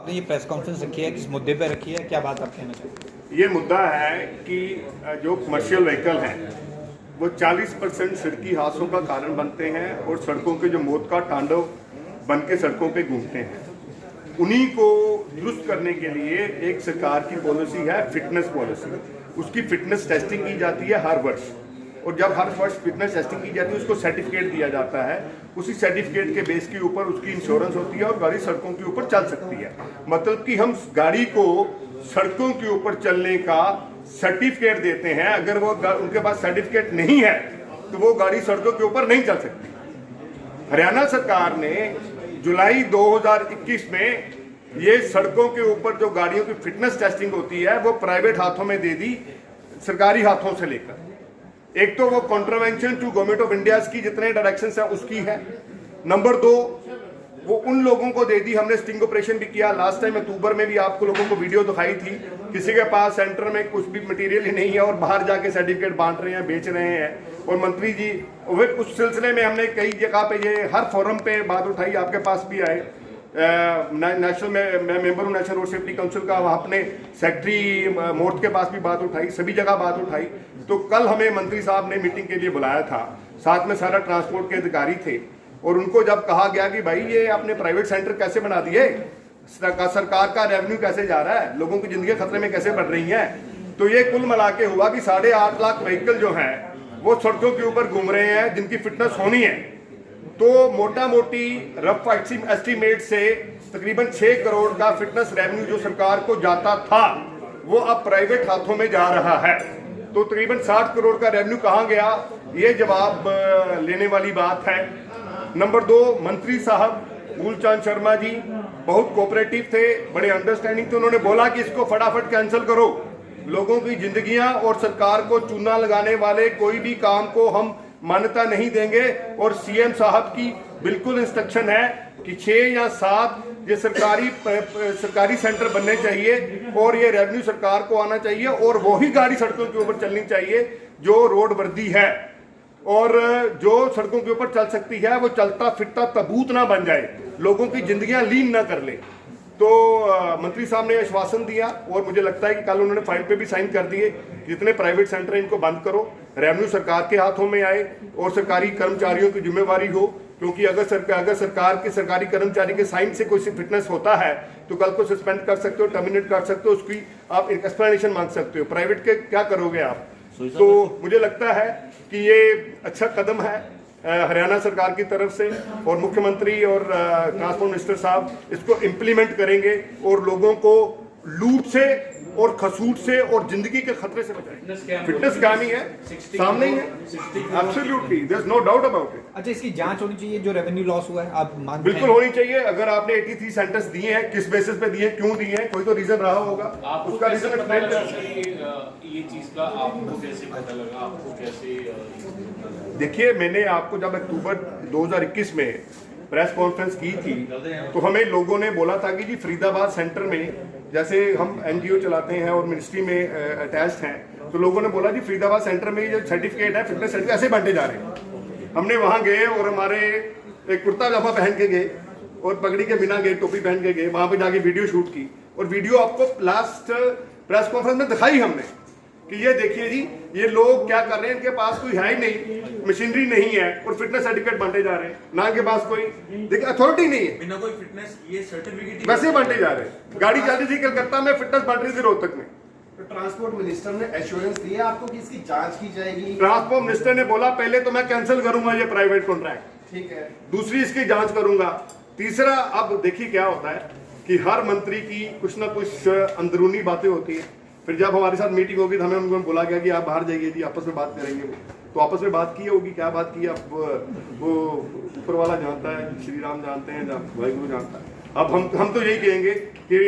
आपने ये press conference रखी है, किस मुद्दे पे रखी है, क्या बात आप कहना चाहते हैं? ये मुद्दा है कि जो कमर्शियल व्हीकल हैं वो 40% सड़की हादसों का कारण बनते हैं और सड़कों के जो मौत का तांडव बन के सड़कों पे घूमते हैं। उन्हीं को दुरुस्त करने के लिए एक सरकार की पॉलिसी है फिटनेस पॉलिसी। उसकी फिटनेस टेस्टिंग की जाती है हर वर्ष, और जब हर वर्ष फिटनेस टेस्टिंग की जाती है उसको सर्टिफिकेट दिया जाता है। उसी सर्टिफिकेट के बेस के ऊपर उसकी इंश्योरेंस होती है और गाड़ी सड़कों के ऊपर चल सकती है। मतलब कि हम गाड़ी को सड़कों के ऊपर चलने का सर्टिफिकेट देते हैं। अगर वो उनके पास सर्टिफिकेट नहीं है तो वो गाड़ी सड़कों के ऊपर नहीं चल सकती। हरियाणा सरकार ने जुलाई 2021 में ये सड़कों के ऊपर जो गाड़ियों की फिटनेस टेस्टिंग होती है वो प्राइवेट हाथों में दे दी, सरकारी हाथों से लेकर। एक तो वो contravention to government of India की जितने डायरेक्शंस है उसकी है। नंबर 2 वो उन लोगों को दे दी, हमने स्टिंग ऑपरेशन भी किया। लास्ट टाइम अक्टूबर में भी आपको लोगों को वीडियो दिखाई थी, किसी के पास सेंटर में कुछ भी मटेरियल ही नहीं है और बाहर जाके सर्टिफिकेट बांट रहे हैं, बेच रहे हैं। और मंत्री जी उस सिलसिले में हमने कई जगह पे ये हर फोरम पे बात उठाई, आपके पास भी आए। नेशनल में मैं मेंबर हूँ नेशनल रोड सेफ्टी काउंसिल का, वहाँ अपने सेक्रेटरी मोर्ट के पास भी बात उठाई, सभी जगह बात उठाई। तो कल हमें मंत्री साहब ने मीटिंग के लिए बुलाया था, साथ में सारा ट्रांसपोर्ट के अधिकारी थे। और उनको जब कहा गया कि भाई ये आपने प्राइवेट सेंटर कैसे बना दिए, सरकार का रेवेन्यू कैसे जा रहा है, लोगों की जिंदगी खतरे में कैसे बढ़ रही है, तो ये कुल मिला के हुआ कि 8.5 लाख व्हीकल जो हैं वो सड़कों के ऊपर घूम रहे हैं जिनकी फिटनेस होनी है। तो मोटा मोटी रफ एस्टीमेट से तकरीबन 6 करोड़ का फिटनेस रेवेन्यू जो सरकार को जाता था वो अब प्राइवेट हाथों में जा रहा है। तो तकरीबन 60 करोड़ का रेवेन्यू कहाँ गया, ये जवाब लेने वाली बात है। नंबर 2, मंत्री साहब मूलचंद शर्मा जी बहुत कोऑपरेटिव थे, बड़े अंडरस्टैंडिंग थे। उन्होंने बोला कि इसको फटाफट कैंसिल करो, लोगों की जिंदगियां और सरकार को चूना लगाने वाले कोई भी काम को हम मान्यता नहीं देंगे। और सीएम साहब की बिल्कुल इंस्ट्रक्शन है कि 6 या 7 ये सरकारी सेंटर बनने चाहिए और ये रेवेन्यू सरकार को आना चाहिए और वही गाड़ी सड़कों के ऊपर चलनी चाहिए जो रोड वर्दी है और जो सड़कों के ऊपर चल सकती है, वो चलता फिरता तबूत ना बन जाए, लोगों की जिंदगियां लीन ना कर ले। तो मंत्री साहब ने आश्वासन दिया और मुझे लगता है कि कल उन्होंने फाइल पे भी साइन कर दिए, जितने प्राइवेट सेंटर हैं इनको बंद करो, रेवेन्यू सरकार के हाथों में आए और सरकारी कर्मचारियों की जिम्मेवारी हो। क्योंकि अगर सरकार के सरकारी कर्मचारी के साइन से कोई फिटनेस होता है तो कल को सस्पेंड कर सकते हो, टर्मिनेट कर सकते हो, उसकी आप एक्सप्लेनेशन मांग सकते हो। प्राइवेट के क्या करोगे आप? तो मुझे लगता है कि ये अच्छा कदम है हरियाणा सरकार की तरफ से, और मुख्यमंत्री और ट्रांसपोर्ट मिनिस्टर साहब इसको इम्प्लीमेंट करेंगे और लोगों को लूट से और खसूट से और जिंदगी के खतरे से बचाएंगे। फिटनेस काम ही है, सामने ही है, absolutely, there is no doubt about it. अच्छा, इसकी जांच होनी चाहिए, जो रेवेन्यू लॉस हुआ है आप मानते हैं? बिल्कुल होनी चाहिए। अगर आपने 83 सेंटर्स दिए हैं, किस बेसिस पे दिए, क्यों दिए हैं, कोई तो रीजन रहा होगा, उसका रीजन एक्सप्लेन करें। ये चीज का आपको कैसे पता लगा, आपको कैसे? देखिए, मैंने आपको जब अक्टूबर 2021 में प्रेस कॉन्फ्रेंस की थी तो हमें लोगों ने बोला था कि जी फरीदाबाद सेंटर में, जैसे हम एनजीओ चलाते हैं और मिनिस्ट्री में अटैच्ड हैं, तो लोगों ने बोला जी फरीदाबाद सेंटर में जो सर्टिफिकेट है फिटनेस सर्टिफिकेट ऐसे बांटे जा रहे हैं। हमने वहाँ गए और हमारे एक कुर्ता जामा पहन के गए और पगड़ी के बिना गए, टोपी पहन के गए, वहाँ पे जाके वीडियो शूट की और वीडियो आपको लास्ट प्रेस कॉन्फ्रेंस में दिखाई हमने कि ये देखिए जी ये लोग क्या कर रहे हैं, इनके पास कोई है ही नहीं, मशीनरी नहीं है और फिटनेस सर्टिफिकेट बांटे जा रहे हैं, ना इनके पास कोई देखिए अथॉरिटी नहीं है, बिना कोई फिटनेस ये सर्टिफिकेट वैसे बांटे जा रहे हैं। गाड़ी चल रही थी कलकत्ता में, फिटनेस बांट रही थी रोहतक में। तो ट्रांसपोर्ट मिनिस्टर ने एश्योरेंस दिया आपको कि इसकी जांच की जाएगी? ट्रांसपोर्ट मिनिस्टर ने बोला पहले तो मैं कैंसिल करूंगा ये प्राइवेट कॉन्ट्रैक्ट, ठीक है, दूसरी इसकी जांच करूंगा, तीसरा अब देखिए क्या होता है कि हर मंत्री की कुछ ना कुछ अंदरूनी बातें होती है। फिर जब हमारे साथ मीटिंग होगी तो हमें उनको बोला गया कि आप बाहर जाइए जी, आपस में बात करेंगे। तो आपस में बात की होगी, क्या बात की अब वो ऊपर वाला जानता है, श्री राम जानते हैं, वाहिगुरु जानता है। अब हम तो यही कहेंगे कि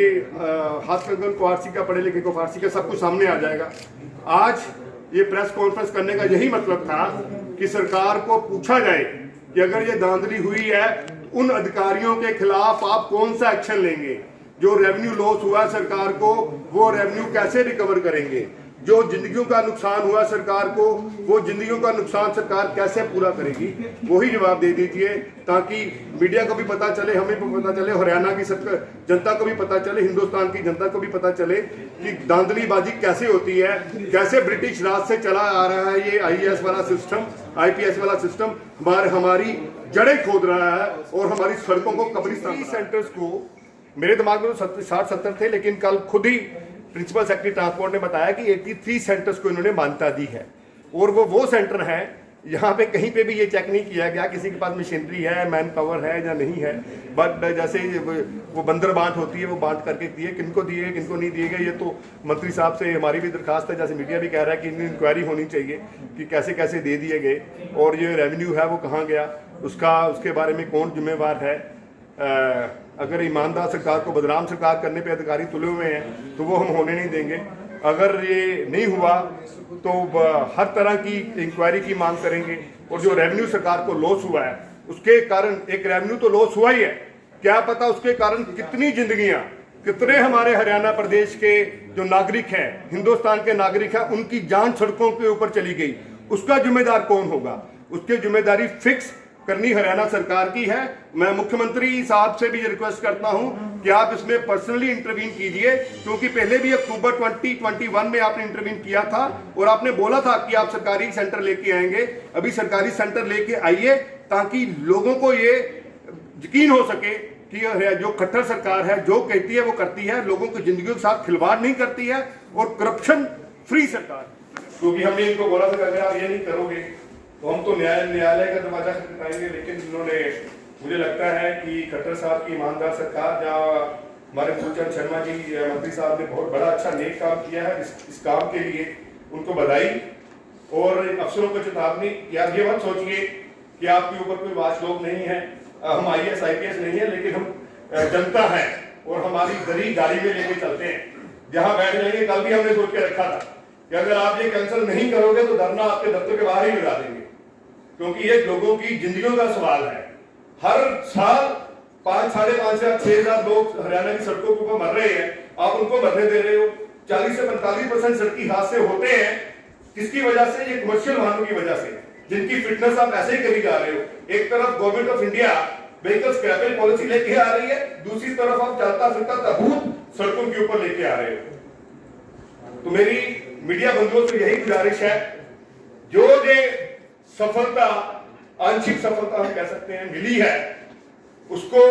हाथ कंगन को फारसी का, पढ़े लिखे को फारसी का, सब कुछ सामने आ जाएगा। आज ये प्रेस कॉन्फ्रेंस करने का यही मतलब था कि सरकार को पूछा जाए कि अगर ये धांधली हुई है उन अधिकारियों के खिलाफ आप कौन सा एक्शन लेंगे, जो रेवेन्यू लॉस हुआ सरकार को वो रेवेन्यू कैसे रिकवर करेंगे, जो जिंदगियों का नुकसान हुआ सरकार को, वो जिंदगियों का नुकसान सरकार कैसे पूरा करेगी, वही जवाब दे दीजिए, ताकि मीडिया को भी पता चले, हमें भी पता चले, हरियाणा की जनता को भी पता चले, हिंदुस्तान की जनता को भी पता चले कि धांधलीबाजी कैसे होती है, कैसे ब्रिटिश राज से चला आ रहा है ये IAS वाला सिस्टम, IPS वाला सिस्टम हमारी जड़ें खोद रहा है और हमारी सड़कों को कब्रिस्तान सेंटर्स को, मेरे दिमाग में तो 60-70 थे, लेकिन कल खुद ही प्रिंसिपल सेक्रेटरी ट्रांसपोर्ट ने बताया कि 83 सेंटर्स को इन्होंने मान्यता दी है। और वो सेंटर हैं यहाँ पे कहीं पे भी ये चेक नहीं किया गया किसी के पास मशीनरी है, मैन पावर है या नहीं है, बट जैसे वो बंदर बांट होती है वो बांट करके दिए, किनको दिए किनको नहीं दिए गए, ये तो मंत्री साहब से हमारी भी दरखास्त है, जैसे मीडिया भी कह रहा है कि इनकी इंक्वायरी होनी चाहिए कि कैसे कैसे दे दिए गए और ये रेवेन्यू है वो कहाँ गया, उसके बारे में कौन जिम्मेवार है। अगर ईमानदार सरकार को बदनाम सरकार करने पे अधिकारी तुले हुए हैं तो वो हम होने नहीं देंगे। अगर ये नहीं हुआ तो हर तरह की इंक्वायरी की मांग करेंगे। और जो रेवेन्यू सरकार को लॉस हुआ है उसके कारण, एक रेवेन्यू तो लॉस हुआ ही है, क्या पता उसके कारण कितनी जिंदगियां, कितने हमारे हरियाणा प्रदेश के जो नागरिक हैं, हिंदुस्तान के नागरिक हैं, उनकी जान सड़कों के ऊपर चली गई। उसका जिम्मेदार कौन होगा? उसकी जिम्मेदारी फिक्स करनी हरियाणा सरकार की है। मैं मुख्यमंत्री साहब से भी रिक्वेस्ट करता हूं कि आप इसमें पर्सनली इंटरवीन कीजिए, क्योंकि पहले भी अक्टूबर 2021 में आपने इंटरवीन किया था और आपने बोला था कि आप सरकारी सेंटर लेके आएंगे। अभी सरकारी सेंटर लेके आइए ताकि लोगों को ये यकीन हो सके कि जो खट्टर सरकार है जो कहती है वो करती है, लोगों की जिंदगियों के साथ खिलवाड़ नहीं करती है और करप्शन फ्री सरकार। क्योंकि हमने इनको बोला था कि अगर आप ये नहीं करोगे तो हम तो न्यायालय का दरवाजा खटखटाएंगे, लेकिन इन्होंने, मुझे लगता है कि खट्टर साहब की ईमानदार सरकार, जहाँ हमारे मूलचंद शर्मा जी मंत्री साहब ने बहुत बड़ा अच्छा नेक काम किया है, इस काम के लिए उनको बधाई और अफसरों को चेतावनी कि आप ये मत सोचिए कि आपके ऊपर कोई वाच लोग नहीं है, हम IAS IPS नहीं है, लेकिन हम जनता है और हमारी गरीब गाड़ी में लेके चलते हैं, जहाँ बैठ जाएंगे। कल भी हमने सोच के रखा था कि अगर आप ये कैंसिल नहीं करोगे तो धरना आपके दफ्तर के बाहर ही लगा देंगे, क्योंकि ये लोगों की जिंदगियों का सवाल है। हर साल 5, 5,500, 6,000 लोग हरियाणा की सड़कों के ऊपर मर रहे हैं, आप उनको मरने दे रहे हो। 40 से 45% सड़की हादसे होते हैं, किसकी वजह से? ये कमर्शियल वाहनों की वजह से, जिनकी फिटनेस आप ऐसे ही करी जा रहे हो। एक तरफ government of India vehicle scrappage policy लेके आ रही है, दूसरी तरफ आप चलता फिरता ताबूत सड़कों के ऊपर लेके आ रहे हो। तो मेरी मीडिया बंधुओं से यही गुजारिश है, जो सफलता, आंशिक सफलता हम कह सकते हैं, मिली है, उसको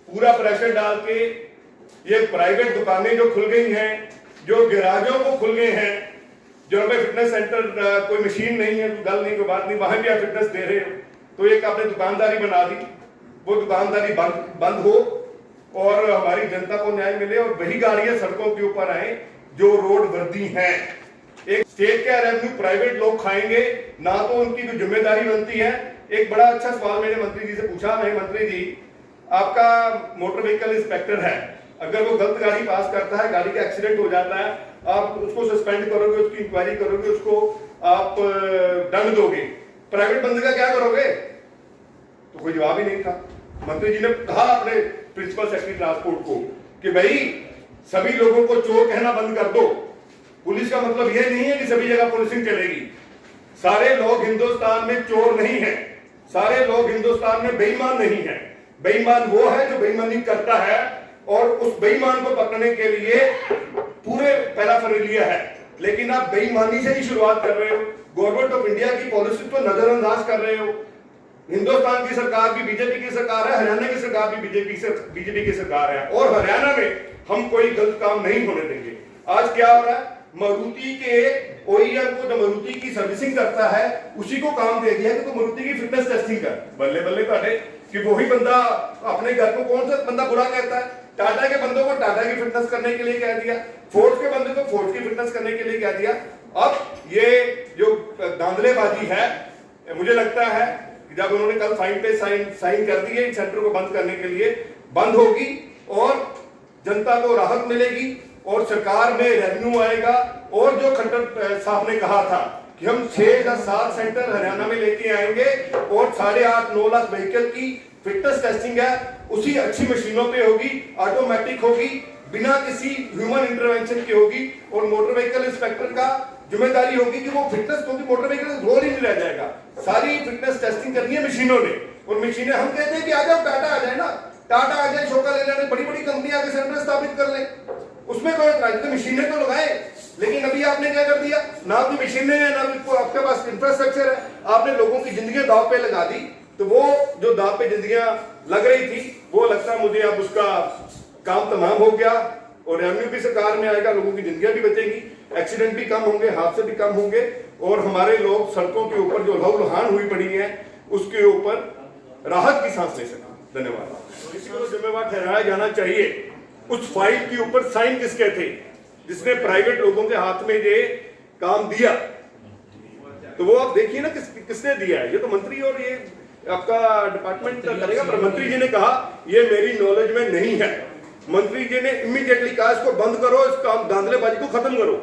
पूरा प्रेशर डाल के ये प्राइवेट दुकानें जो खुल गई हैं, जो गैराजों को खुल गए हैं, जो पे फिटनेस सेंटर, कोई मशीन नहीं है, गल नहीं, कोई बात नहीं, वहां भी आप फिटनेस दे रहे हो, तो एक आपने दुकानदारी बना दी, वो दुकानदारी बंद हो और हमारी जनता को न्याय मिले और वही गाड़ियां सड़कों के ऊपर आए जो रोड वर्दी हैं। एक स्टेट का रेवेन्यू प्राइवेट लोग खाएंगे ना, तो उनकी कोई जिम्मेदारी बनती है। एक बड़ा अच्छा सवाल मैंने मंत्री जी से पूछा, मैं मंत्री जी, आपका मोटर व्हीकल इंस्पेक्टर है, अगर वो गलत गाड़ी पास करता है, गाड़ी का एक्सीडेंट हो जाता है, आप उसको सस्पेंड करोगे, उसकी इंक्वायरी करोगे, उसको आप दंड दोगे, प्राइवेट बंदे का क्या करोगे? तो कोई जवाब ही नहीं था। मंत्री जी ने कहा अपने प्रिंसिपल सेक्रेटरी ट्रांसपोर्ट को कि भाई सभी लोगों को चोर कहना बंद कर दो। पुलिस का मतलब यह नहीं है कि सभी जगह पुलिसिंग चलेगी। सारे लोग हिंदुस्तान में चोर नहीं हैं, सारे लोग हिंदुस्तान में बेईमान नहीं हैं। बेईमान वो है जो बेईमानी करता है और उस बेईमान को पकड़ने के लिए पूरे पैराफेरेलिया है, लेकिन आप बेईमानी से ही शुरुआत कर रहे हो। गवर्नमेंट ऑफ इंडिया की पॉलिसी को नजरअंदाज कर रहे हो। हिंदुस्तान की सरकार भी बीजेपी की सरकार है, हरियाणा की सरकार भी बीजेपी की सरकार है और हरियाणा में हम कोई गलत काम नहीं होने देंगे। आज क्या हो रहा है, मारुति के OEM को, जो मारुति की सर्विसिंग करता है, उसी को काम दे दिया कि तो मारुति की फिटनेस टेस्टिंग कर। बल्ले बल्ले ताटे कि वही बंदा अपने घर को, कौन सा बंदा बुरा कहता है? टाटा के बंदों को टाटा की फिटनेस करने के लिए कह दिया, फोर्स के बंदे को फोर्स की फिटनेस करने के लिए कह दिया। अब ये जो धांधलेबाजी है, मुझे लगता है कि जब उन्होंने कल फाइन पे साइन कर दिए, सेंटर को बंद करने के लिए, बंद होगी और जनता को राहत मिलेगी और सरकार में रेवेन्यू आएगा। और जो खट्टर साहब ने कहा था कि हम 6 या 7 सेंटर हरियाणा में लेके आएंगे और 8.5-9 लाख व्हीकल की फिटनेस टेस्टिंग है उसी अच्छी मशीनों पे होगी, ऑटोमेटिक होगी, बिना किसी ह्यूमन इंटरवेंशन की होगी। और मोटर व्हीकल इंस्पेक्टर का जिम्मेदारी होगी कि वो फिटनेस, क्योंकि मोटर व्हीकल रोल ही नहीं रह जाएगा, सारी फिटनेस टेस्टिंग करनी है मशीनों ने। और मशीनें, हम कहते हैं कि आ जाओ, टाटा आ जाए ना, टाटा आ जाए, शोका ले लेने, बड़ी बड़ी कंपनियां आगे सेंटर स्थापित कर ले, उसमें कोई एतराज नहीं, मशीनें तो लगाए। लेकिन अभी आपने क्या कर दिया, ना कोई मशीनें हैं, ना कोई आपके पास इंफ्रास्ट्रक्चर है, आपने लोगों की जिंदगी दाव पे लगा दी। तो वो जो दाव पे जिंदगियां लग रही थी, वो लगता है मुझे अब उसका काम तमाम हो गया। और रेवेन्यू भी सरकार में आएगा, लोगों की जिंदगियां भी बचेंगी, एक्सीडेंट भी कम होंगे, हादसे भी कम होंगे, और हमारे लोग सड़कों के ऊपर जो लहूलुहान हुई पड़ी है उसके ऊपर राहत की सांस ले सकें। धन्यवाद। किसी को जिम्मेवार ठहराया जाना चाहिए। उस फाइल के ऊपर साइन किसके थे, जिसने प्राइवेट लोगों के हाथ में ये काम दिया? तो वो आप देखिए ना, किसने दिया है। ये तो मंत्री और ये आपका डिपार्टमेंट करेगा, पर मंत्री जी ने कहा ये मेरी नॉलेज में नहीं है। मंत्री जी ने इमीडिएटली कहा इसको बंद करो, इस काम धांधलेबाजी को खत्म करो।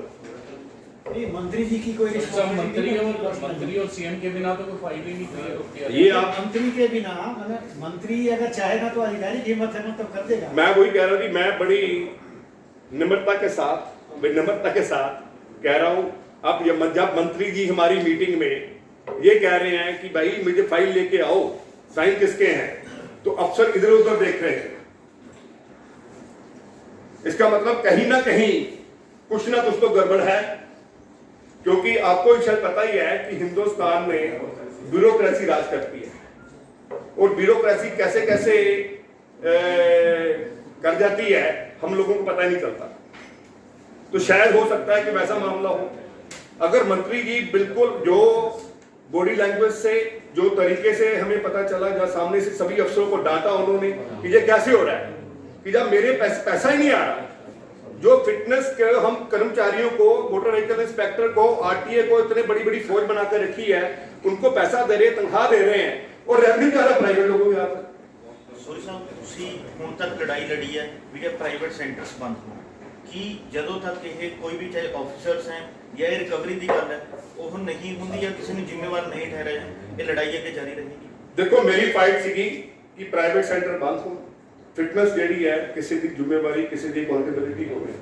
मंत्री जी की कोई मंत्री और सीएम के बिना तो कोई फाइल ही नहीं क्लियर होती है। ये आप मंत्री के बिना, मतलब मंत्री अगर चाहेगा तो अधिकारी की हिम्मत है मतलब कर देगा। मैं वही कह रहा हूँ कि मैं बड़ी निम्रता के साथ कह रहा हूँ। अब जब मंत्री जी हमारी मीटिंग में ये कह रहे हैं कि भाई मुझे फाइल लेके आओ, साइन किसके हैं, तो अफसर इधर उधर देख रहे हैं, इसका मतलब कहीं ना कहीं कुछ ना कुछ तो गड़बड़ है। क्योंकि आपको शायद पता ही है कि हिंदुस्तान में ब्यूरोक्रेसी राज करती है, और ब्यूरोक्रेसी कैसे कैसे कर जाती है हम लोगों को पता नहीं चलता। तो शायद हो सकता है कि वैसा मामला हो। अगर मंत्री जी बिल्कुल जो बॉडी लैंग्वेज से, जो तरीके से हमें पता चला, जहां सामने से सभी अफसरों को डांटा उन्होंने कि ये कैसे हो रहा है, कि जब मेरे पैसा ही नहीं आ रहा, जो फिटनेस के हम कर्मचारियों को, मोटर व्हीकल इंस्पेक्टर को, आरटीए को इतने बड़ी बड़ी फौज बनाकर रखी है, उनको पैसा दे रहे, तनख्वाह दे रहे हैं, और रेवेन्यू जा रहा प्राइवेट लोगों के यहाँ। ਸੋਰੀ ਸਾਹਿਬ, ਤੁਸੀਂ ਹੁਣ ਤੱਕ ਲੜਾਈ ਲੜੀ ਹੈ ਵੀ ਜੇ ਪ੍ਰਾਈਵੇਟ ਸੈਂਟਰਸ ਬੰਦ ਹੋਣ, ਕਿ ਜਦੋਂ ਤੱਕ ਇਹ ਕੋਈ ਵੀ ਚਾਹੇ ਆਫੀਸਰਸ ਹੈ ਜਾਂ ਇਹ ਰਿਕਵਰੀ ਦੀ ਗੱਲ ਹੈ ਉਹ ਨਹੀਂ ਹੁੰਦੀ ਜਾਂ ਕਿਸੇ ਨੂੰ ਜ਼ਿੰਮੇਵਾਰ ਨਹੀਂ ਠਹਿਰਾਇਆ, ਇਹ ਲੜਾਈ ਅੱਗੇ ਜਾਰੀ ਰਹੇਗੀ। देखो मेरी फाइट सीगी कि प्राइवेट सेंटर बंद हो, फिटनेस जेडी है किसी की जिम्मेवारी, किसी की अकाउंटेबिलिटी हो गई।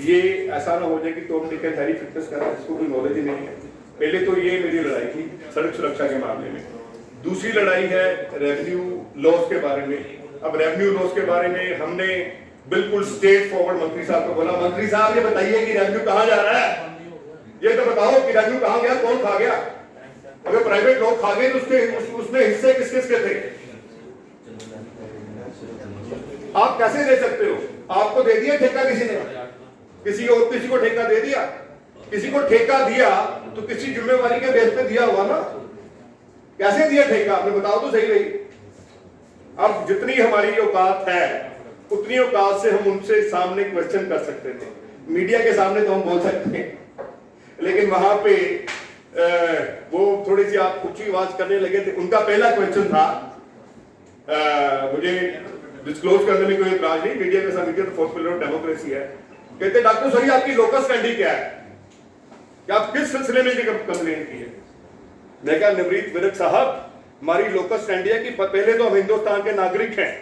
ये ऐसा ना हो जाए कि तुम लेकर सारी फिटनेस कर रहे जिसको कोई नॉलेज ही नहीं है। पहले तो ये मेरी लड़ाई थी सड़क सुरक्षा के मामले में। दूसरी लड़ाई है रेवेन्यू लॉस के बारे में। अब रेवेन्यू लॉस के बारे में हमने बिल्कुल स्ट्रेट फॉरवर्ड मंत्री साहब को बोला, मंत्री साहब ये बताइए कि रेवेन्यू कहाँ जा रहा है, ये तो बताओ कि रेवेन्यू कहाँ गया, कौन खा गया। अगर प्राइवेट लोग खा गए तो उसमें हिस्से किस किस के थे, आप कैसे दे सकते हो? आपको दे दिया ठेका किसी ने, किसी और किसी को ठेका दे दिया, किसी को ठेका दिया तो किसी जिम्मेवारी के बेस पे दिया हुआ ना, कैसे दिया ठेका आपने बताओ तो सही रही। अब जितनी हमारी औकात है उतनी औकात से हम उनसे सामने क्वेश्चन कर सकते थे, मीडिया के सामने तो हम बोल सकते हैं, लेकिन वहां पे वो थोड़ी सी आप ऊंची आवाज करने लगे थे। उनका पहला क्वेश्चन था, मुझे डिस्क्लोज करने में कोई इतराज नहीं, मीडिया के साथ, मीडिया तो फोर्थ पिलर ऑफ डेमोक्रेसी है। कहते डॉक्टर सॉरी आपकी लोकस स्टैंडिंग क्या है, कि आप किस सिलसिले में कंप्लेन की है। मैं कहा नवरीत विरक साहब, हमारी लोकस स्टैंडिंग है कि पहले तो हम हिंदुस्तान के नागरिक हैं,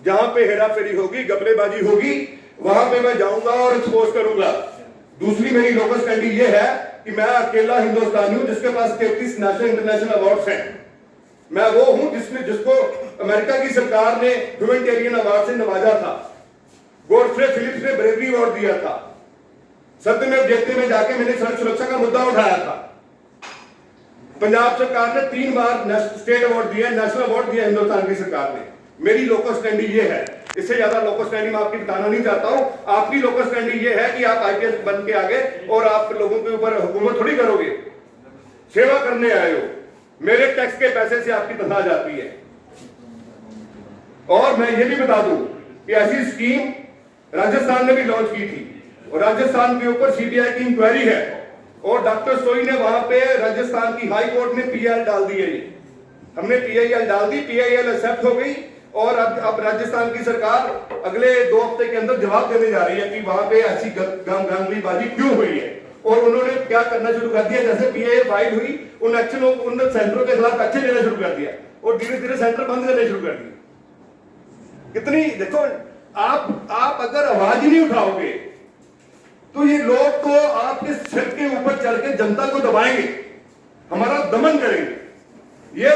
जहां पे हेरा फेरी होगी, गबलेबाजी होगी, वहां पे मैं जाऊंगा और एक्सपोज करूंगा। दूसरी मेरी लोकस स्टैंडिंग ये है कि मैं अकेला हिंदुस्तानी हूं जिसके पास 33 नेशनल इंटरनेशनल अवार्ड्स हैं। मैं वो हूं जिसको अमेरिका की सरकार ने ह्यूमैनिटेरियन अवार्ड से नवाजा था, गॉडफ्रे फिलिप्स ने ब्रेवरी अवार्ड दिया था, सत्यमेव जयते में जाके मैंने सड़क सुरक्षा का मुद्दा उठाया था। पंजाब सरकार ने 3 बार स्टेट अवार्ड दिया, नेशनल अवार्ड दिया हिंदुस्तान की सरकार ने। मेरी लोकस स्टैंडिंग ये है, इससे ज्यादा लोकस स्टैंडिंग मैं आपकी बताना नहीं चाहता हूं। आपकी लोकस स्टैंडिंग ये है कि आप आईपीएस बन के आगे और आप लोगों के ऊपर हुकूमत थोड़ी करोगे, सेवा करने आए हो, मेरे टैक्स के पैसे से आपकी तनख्वाह जाती है। और मैं ये भी बता दूं कि ऐसी स्कीम राजस्थान ने भी लॉन्च की थी, और राजस्थान के ऊपर सीबीआई की इंक्वायरी है, और डॉक्टर सोई ने वहां पे राजस्थान की हाई कोर्ट ने पीआईएल डाल दी है। हमने पीआईएल डाल दी, पीआईएल एक्सेप्ट हो गई, और अब राजस्थान की सरकार अगले 2 हफ्ते के अंदर जवाब देने जा रही है कि वहां पे ऐसी गांधीबाजी क्यों हुई है। और उन्होंने क्या करना शुरू कर दिया, जैसे पीआईएल फाइल हुई, उन सेंटरों के खिलाफ एक्शन लेना शुरू कर दिया। और धीरे धीरे सेंटर बंद करने शुरू कर दिए। कितनी देखो, आप अगर आवाज ही नहीं उठाओगे तो ये लोग तो आपके सिर के ऊपर चढ़ के जनता को दबाएंगे, हमारा दमन करेंगे। ये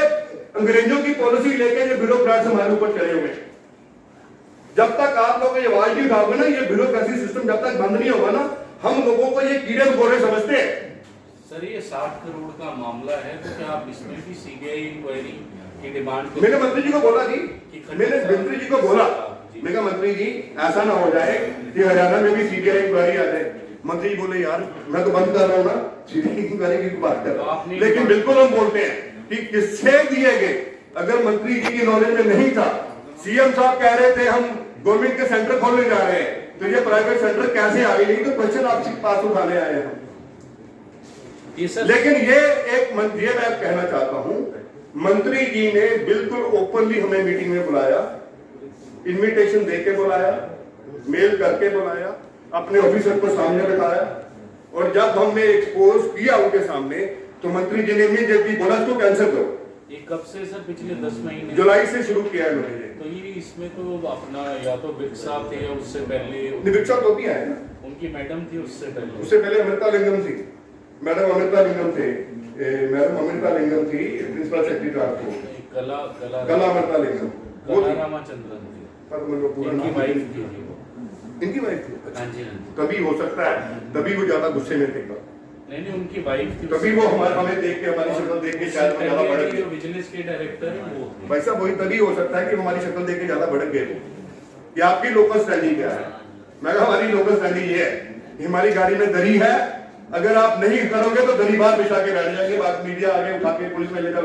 अंग्रेजों की पॉलिसी लेके ये ब्यूरोक्रेट्स हमारे ऊपर चढ़े हुए हैं। जब तक आप लोग ये आवाज नहीं उठाओगे ना, ये ब्यूरोक्रेसी सिस्टम जब तक बंद नहीं होगा ना, हम लोगों को ये कीड़े मकोड़े समझते हैं। सर ये 60 करोड़ का मामला है, तो क्या आप इसमें भी सीबीआई इंक्वायरी की डिमांड? मैंने मंत्री जी को बोला जी, मैंने मंत्री जी को बोला, मैं कहा मंत्री जी ऐसा ना हो जाए कि हरियाणा में भी सीबीआई इंक्वायरी आ जाए। मंत्री जी बोले यार मैं तो बंद कर रहा हूँ ना, सीबीआई इंक्वायरी की बात कर रहा हूँ, लेकिन बिल्कुल हम बोलते हैं कि किससे दिए गए। अगर मंत्री जी की नॉलेज में नहीं था, सीएम साहब कह रहे थे हम गवर्नमेंट के सेंटर खोलने जा रहे हैं, तो ये प्राइवेट सेंटर कैसे आ गई? तो क्वेश्चन आपके पास उठाने आए हैं हम। लेकिन ये मैं कहना चाहता हूं, मंत्री जी ने बिल्कुल ओपनली हमें मीटिंग में बुलाया, इनविटेशन देके बुलाया, मेल करके बुलाया, अपने ऑफिसर को सामने बिठाया, और जब हमने एक्सपोज किया उनके सामने तो मंत्री जी ने इमीडिएटली बोला इसको कैंसिल करो। ये कब से सर? पिछले 10 महीने जुलाई से शुरू किया है उन्होंने। तो ये इसमें तो अपना या तो विक साहब थे या उससे पहले विक साहब तो भी आए ना, उनकी मैडम थी, उससे पहले अमृता लिंगम थी, मैडम अमृता लिंगम थे, मैडम अमृता लिंगम थी प्रिंसिपल सेक्रेटरी ट्रांसपोर्ट, कला अमृता लिंगम, वो रामाचंद्रन थी, पूरा इनकी नाम वाइफ थी वो। इनकी वाइफ थी। हाँ जी, हाँ जी। तभी हो सकता है, तभी वो ज्यादा गुस्से में थे, नहीं उनकी वाइफ थी, तभी वो हमें देख के, हमारी शक्ल देख के शायद वो ज्यादा भड़क जो गए। विजिलेंस के डायरेक्टर है वो थे। भाई साहब वही तभी हो सकता है कि हमारी शक्ल देख के ज्यादा भड़क गए कि आपकी लोकल स्टैंडिंग क्या है। मैं कहा हमारी लोकल स्टैंडिंग ये है कि हमारी गाड़ी में दरी है, अगर आप नहीं करोगे तो दरी बाहर बिछा के बैठ जाएंगे, बात मीडिया आगे उठा के पुलिस में ले जाओ।